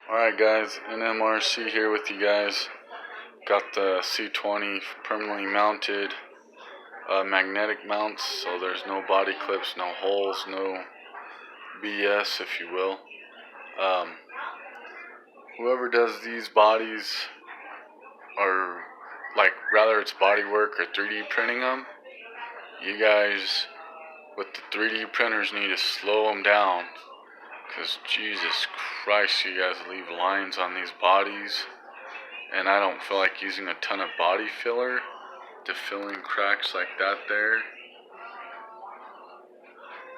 Alright guys, NMRC here with you guys. Got the C20 permanently mounted magnetic mounts, so there's no body clips, no holes, no BS if you will. Whoever does these bodies, or like rather it's body work or 3D printing them, you guys with the 3D printers need to slow them down, because Jesus Christ, you guys leave lines on these bodies. And I don't feel like using a ton of body filler to fill in cracks like that there.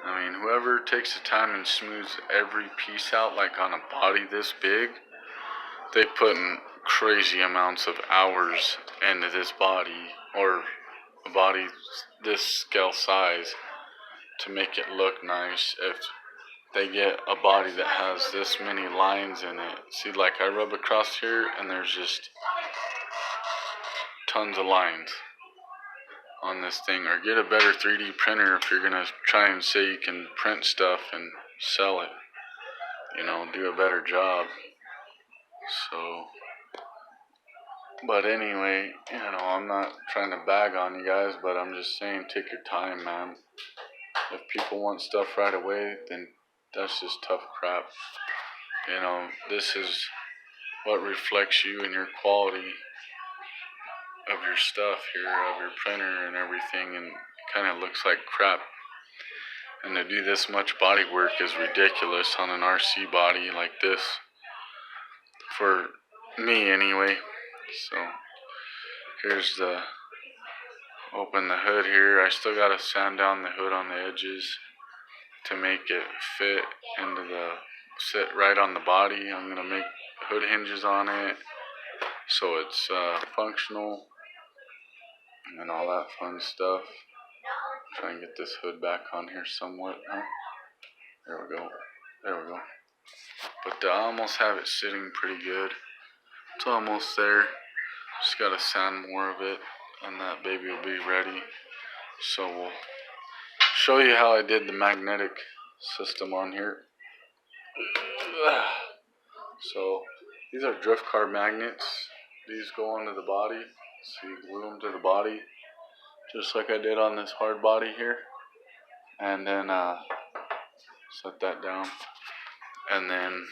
I mean, whoever takes the time and smooths every piece out like on a body this big, they put in crazy amounts of hours into this body, or a body this scale size, to make it look nice. If they get a body that has this many lines in it, see, like I rub across here and there's just tons of lines on this thing. Or get a better 3D printer if you're gonna try and say you can print stuff and sell it, do a better job. So, but anyway, I'm not trying to bag on you guys, but I'm just saying, take your time, man. If people want stuff right away, then that's just tough crap. This is what reflects you and your quality of your stuff here, of your printer and everything, and it kind of looks like crap. And to do this much body work is ridiculous on an RC body like this, for me anyway. So here's open the hood here. I still gotta sand down the hood on the edges to make it fit sit right on the body. I'm gonna make hood hinges on it so it's functional and all that fun stuff. Try and get this hood back on here somewhat. There we go. But I almost have it sitting pretty good. It's almost there. Just gotta sand more of it, and that baby will be ready. So we'll show you how I did the magnetic system on here. So these are drift car magnets. These go onto the body. So you glue them to the body, just like I did on this hard body here. And then set that down. And then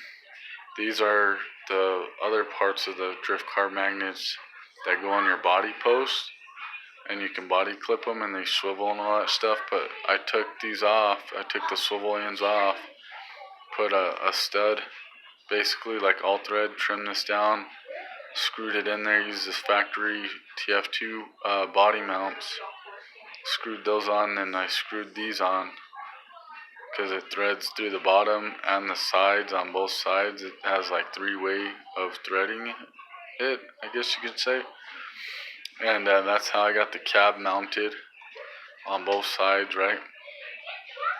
these are the other parts of the drift car magnets that go on your body post, and you can body clip them and they swivel and all that stuff. But I took these off. I took the swivel ends off, put a stud, basically like all thread, trimmed this down, screwed it in there, used this factory tf2 body mounts, screwed those on, then I screwed these on because it threads through the bottom and the sides. On both sides it has like 3-way of threading it, I guess you could say. And that's how I got the cab mounted on both sides, right?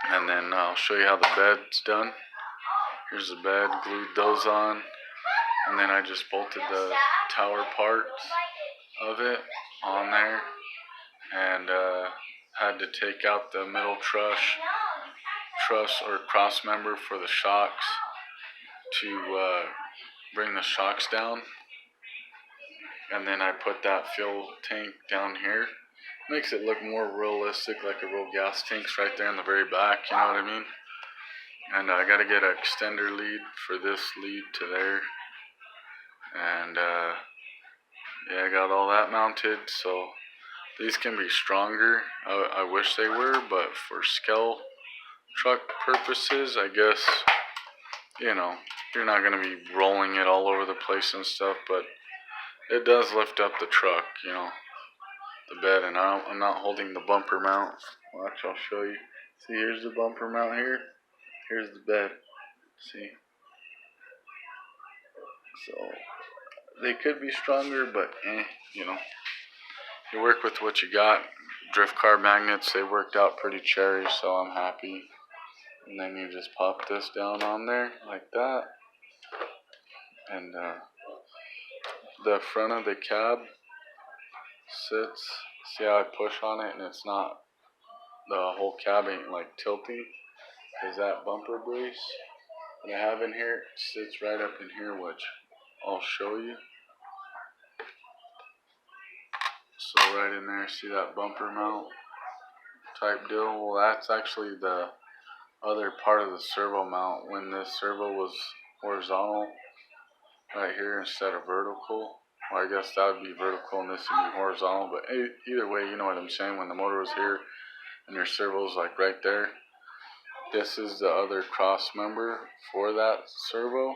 And then I'll show you how the bed's done. Here's the bed, glued those on, and then I just bolted the tower parts of it on there, and had to take out the middle truss or cross member for the shocks to bring the shocks down. And then I put that fuel tank down here. Makes it look more realistic, like a real gas tank's right there in the very back, you know what I mean? And I gotta get an extender lead for this lead to there. And yeah, I got all that mounted. So these can be stronger. I wish they were, but for scale truck purposes, I guess, you're not gonna be rolling it all over the place and stuff, but it does lift up the truck, the bed. And I'm not holding the bumper mount. Watch, I'll show you. See, here's the bumper mount here. Here's the bed. See? So they could be stronger, but you work with what you got. Drift car magnets, they worked out pretty cherry, so I'm happy. And then you just pop this down on there like that. And the front of the cab sits. See how I push on it and it's not, the whole cab ain't like tilting, is that bumper brace what I have in here sits right up in here, which I'll show you. So right in there, see that bumper mount type deal? Well, that's actually the other part of the servo mount. When this servo was horizontal right here instead of vertical, well, I guess that would be vertical and this would be horizontal, but either way, you know what I'm saying. When the motor was here and your servo's like right there, this is the other cross member for that servo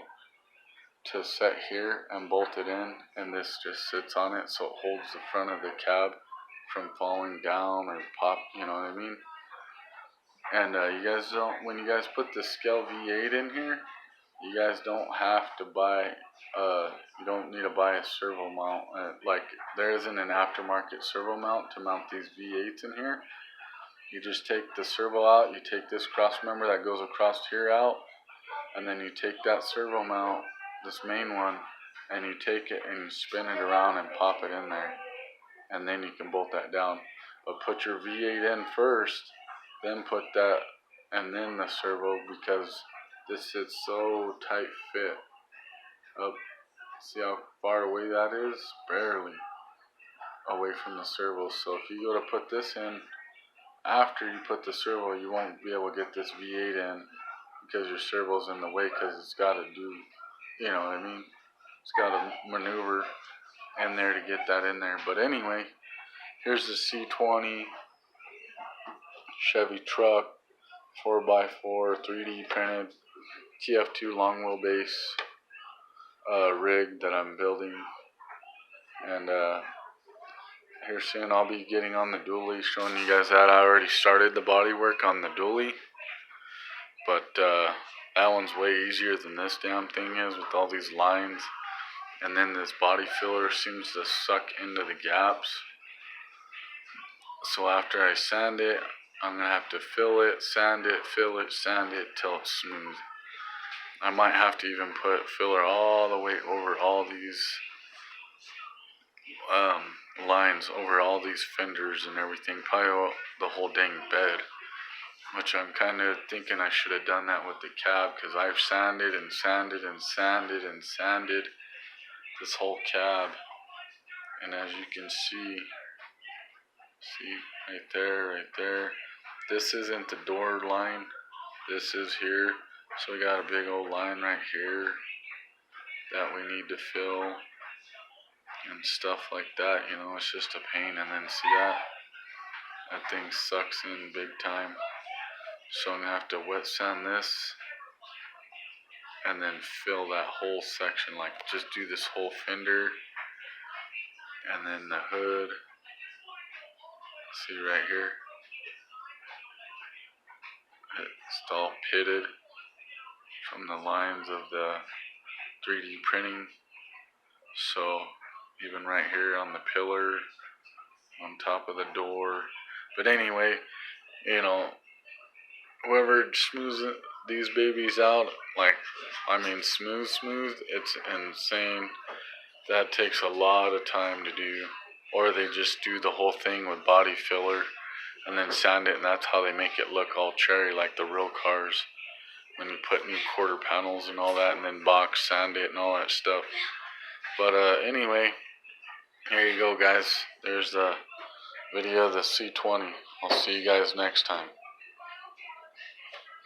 to set here and bolt it in, and this just sits on it so it holds the front of the cab from falling down or pop, you know what I mean? And you guys don't, when you guys put the scale V8 in here, you guys don't have to buy, you don't need to buy a servo mount. Like, there isn't an aftermarket servo mount to mount these V8s in here. You just take the servo out, you take this cross member that goes across here out, and then you take that servo mount, this main one, and you take it and you spin it around and pop it in there. And then you can bolt that down. But put your V8 in first, then put that, and then the servo, because this is so tight fit up. See how far away that is? Barely away from the servo. So if you go to put this in after you put the servo, you won't be able to get this V8 in because your servo's in the way, because it's got to do, you know what I mean? It's got to maneuver in there to get that in there. But anyway, here's the C20 Chevy truck, 4x4, 3D printed, tf2 long wheelbase rig that I'm building. And here soon I'll be getting on the dually, showing you guys that. I already started the body work on the dually, but that one's way easier than this damn thing is with all these lines. And then this body filler seems to suck into the gaps. So after I sand it, I'm going to have to fill it, sand it, fill it, sand it till it's smooth. I might have to even put filler all the way over all these lines, over all these fenders and everything, probably the whole dang bed. Which I'm kind of thinking I should have done that with the cab, because I've sanded and sanded and sanded and sanded this whole cab. And as you can see right there, this isn't the door line, this is here. So we got a big old line right here that we need to fill and stuff like that. You know, it's just a pain. And then see that thing sucks in big time. So I'm gonna have to wet sand this and then fill that whole section, like just do this whole fender and then the hood. See right here, it's all pitted from the lines of the 3D printing. So even right here on the pillar, on top of the door. But anyway, you know, whoever smooths these babies out, like, I mean smooth, it's insane. That takes a lot of time to do. Or they just do the whole thing with body filler and then sand it, and that's how they make it look all cherry like the real cars, when you put new quarter panels and all that, and then box sand it and all that stuff. But anyway, here you go guys, there's the video of the C20. I'll see you guys next time.